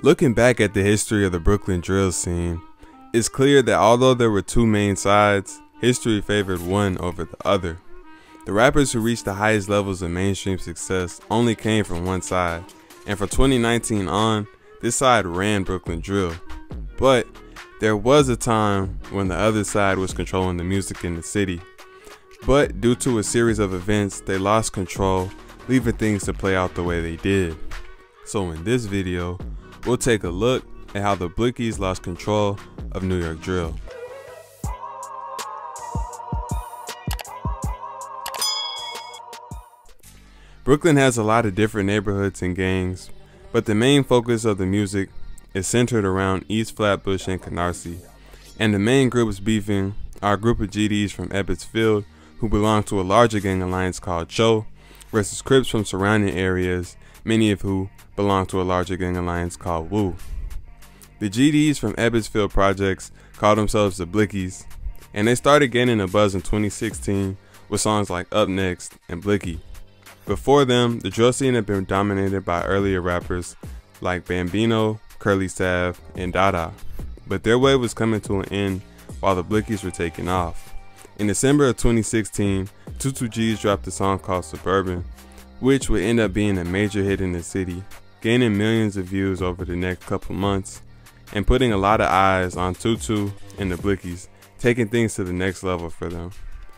Looking back at the history of the Brooklyn drill scene, it's clear that although there were two main sides, history favored one over the other. The rappers who reached the highest levels of mainstream success only came from one side, and from 2019 on, this side ran Brooklyn drill. But there was a time when the other side was controlling the music in the city. But due to a series of events, they lost control, leaving things to play out the way they did. So in this video, we'll take a look at how the Blixkys lost control of New York drill. Brooklyn has a lot of different neighborhoods and gangs, but the main focus of the music is centered around East Flatbush and Canarsie, and the main groups beefing are a group of GDs from Ebbets Field who belong to a larger gang alliance called Cho versus Crips from surrounding areas, many of who belong to a larger gang alliance called Woo. The GDs from Ebbets Field projects called themselves the Blixkys, and they started gaining a buzz in 2016 with songs like Up Next and Blicky. Before them, the drill scene had been dominated by earlier rappers like Bambino, Curly Sav, and Dada, but their wave was coming to an end while the Blixkys were taking off. In December of 2016, 22G's dropped a song called Suburban, which would end up being a major hit in the city, gaining millions of views over the next couple months, and putting a lot of eyes on 22 and the Blixkys, taking things to the next level for them.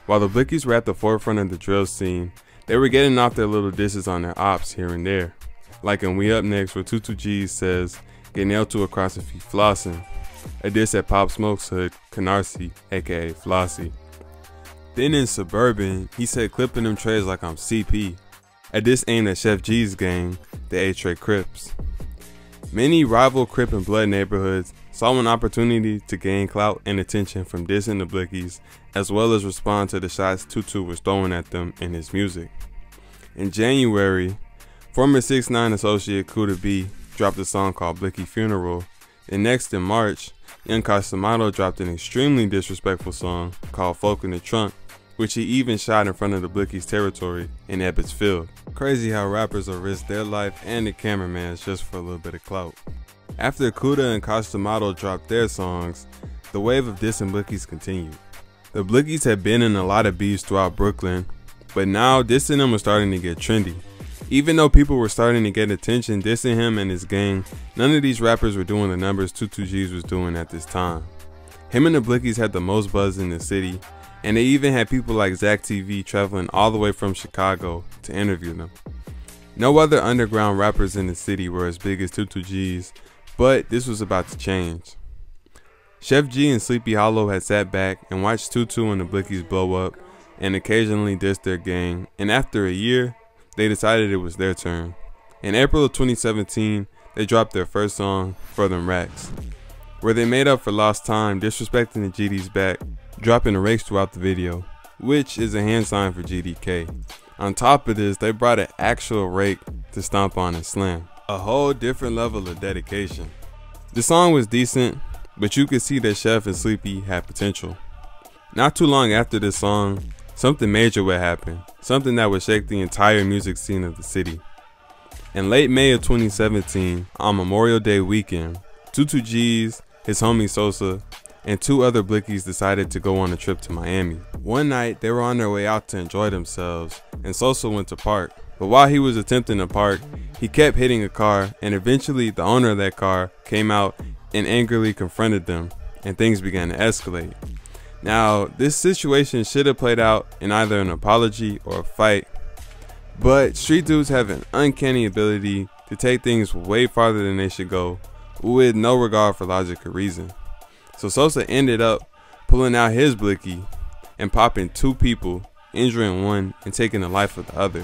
While the Blixkys were at the forefront of the drill scene, they were getting off their little disses on their ops here and there, like in We Up Next where 22G says, "Get nailed to across if you flossing," a diss at Pop Smoke's hood, Canarsie, aka Flossie. Then in Suburban, he said clipping them trays like I'm CP, a diss aimed at Sheff G's gang, the A-Tray Crips. Many rival Crip and Blood neighborhoods saw an opportunity to gain clout and attention from dissing the Blixkys, as well as respond to the shots 22 was throwing at them in his music. In January, former 6ix9ine associate Kuda B dropped a song called Blicky Funeral, and next in March, Young Costamato dropped an extremely disrespectful song called Folk in the Trunk, which he even shot in front of the Blixkys' territory in Ebbets Field. Crazy how rappers will risk their life and the cameraman's just for a little bit of clout. After Kuda and Costamato dropped their songs, the wave of dissing Blixkys continued. The Blixkys had been in a lot of beefs throughout Brooklyn, but now dissing them was starting to get trendy. Even though people were starting to get attention dissing him and his gang, none of these rappers were doing the numbers 22G's was doing at this time. Him and the Blixkys had the most buzz in the city, and they even had people like Zach TV traveling all the way from Chicago to interview them. No other underground rappers in the city were as big as 22G's, but this was about to change. Sheff G and Sleepy Hollow had sat back and watched 22 and the Blixkys blow up and occasionally dissed their gang, and after a year, they decided it was their turn. In April of 2017, they dropped their first song, For Them Racks, where they made up for lost time disrespecting the GD's back, dropping a rakes throughout the video, which is a hand sign for GDK. On top of this, they brought an actual rake to stomp on and slam. A whole different level of dedication. The song was decent, but you could see that Sheff and Sleepy had potential. Not too long after this song, something major would happen, something that would shake the entire music scene of the city. In late May of 2017, on Memorial Day weekend, 22G's, his homie Sosa, and two other Blixkys decided to go on a trip to Miami. One night, they were on their way out to enjoy themselves, and Sosa went to park. But while he was attempting to park, he kept hitting a car, and eventually the owner of that car came out and angrily confronted them, and things began to escalate. Now, this situation should have played out in either an apology or a fight, but street dudes have an uncanny ability to take things way farther than they should go, with no regard for logic or reason. So Sosa ended up pulling out his Blicky and popping two people, injuring one and taking the life of the other.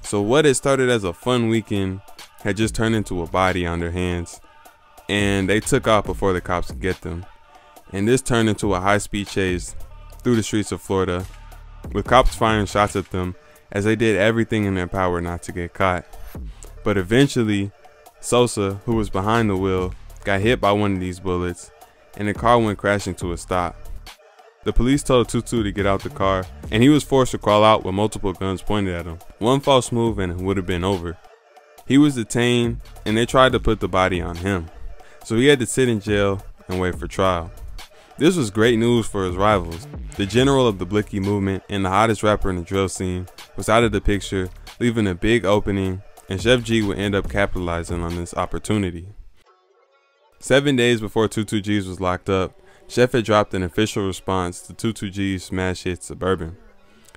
So what had started as a fun weekend had just turned into a body on their hands, and they took off before the cops could get them. And this turned into a high-speed chase through the streets of Florida, with cops firing shots at them as they did everything in their power not to get caught. But eventually, Sosa, who was behind the wheel, got hit by one of these bullets, and the car went crashing to a stop. The police told 22 to get out the car, and he was forced to crawl out with multiple guns pointed at him. One false move and it would have been over. He was detained and they tried to put the body on him, so he had to sit in jail and wait for trial. This was great news for his rivals. The general of the Blixkys movement and the hottest rapper in the drill scene was out of the picture, leaving a big opening, and Sheff G would end up capitalizing on this opportunity. 7 days before 22G's was locked up, Sheff had dropped an official response to 22G's smash hit Suburban.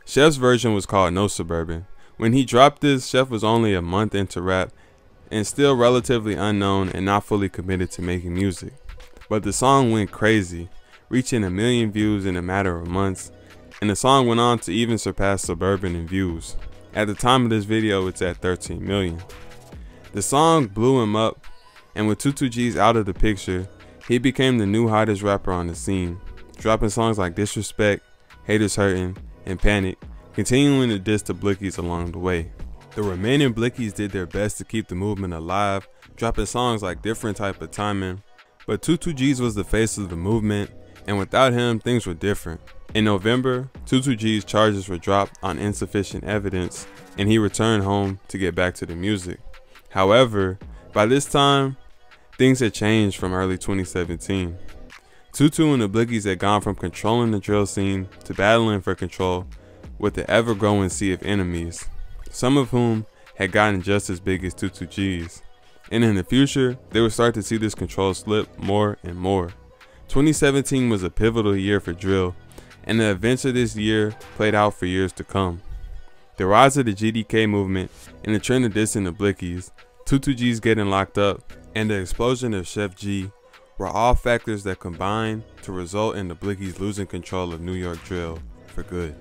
Sheff's version was called No Suburban. When he dropped this, Sheff was only a month into rap and still relatively unknown and not fully committed to making music. But the song went crazy, reaching 1 million views in a matter of months, and the song went on to even surpass Suburban in views. At the time of this video, it's at 13 million. The song blew him up, and with 22G's out of the picture, he became the new hottest rapper on the scene, dropping songs like Disrespect, Haters Hurtin', and Panic, continuing to diss the Blixkys along the way. The remaining Blixkys did their best to keep the movement alive, dropping songs like Different Type of Timing, but 22G's was the face of the movement, and without him, things were different. In November, 22G's charges were dropped on insufficient evidence, and he returned home to get back to the music. However, by this time, things had changed from early 2017. 22 and the Blixkys had gone from controlling the drill scene to battling for control with the ever-growing sea of enemies, some of whom had gotten just as big as 22G's. And in the future, they would start to see this control slip more and more. 2017 was a pivotal year for drill, and the events of this year played out for years to come. The rise of the GDK movement and the trend of dissing the Blixkys, 22G's getting locked up, and the explosion of Sheff G were all factors that combined to result in the Blixkys losing control of New York drill for good.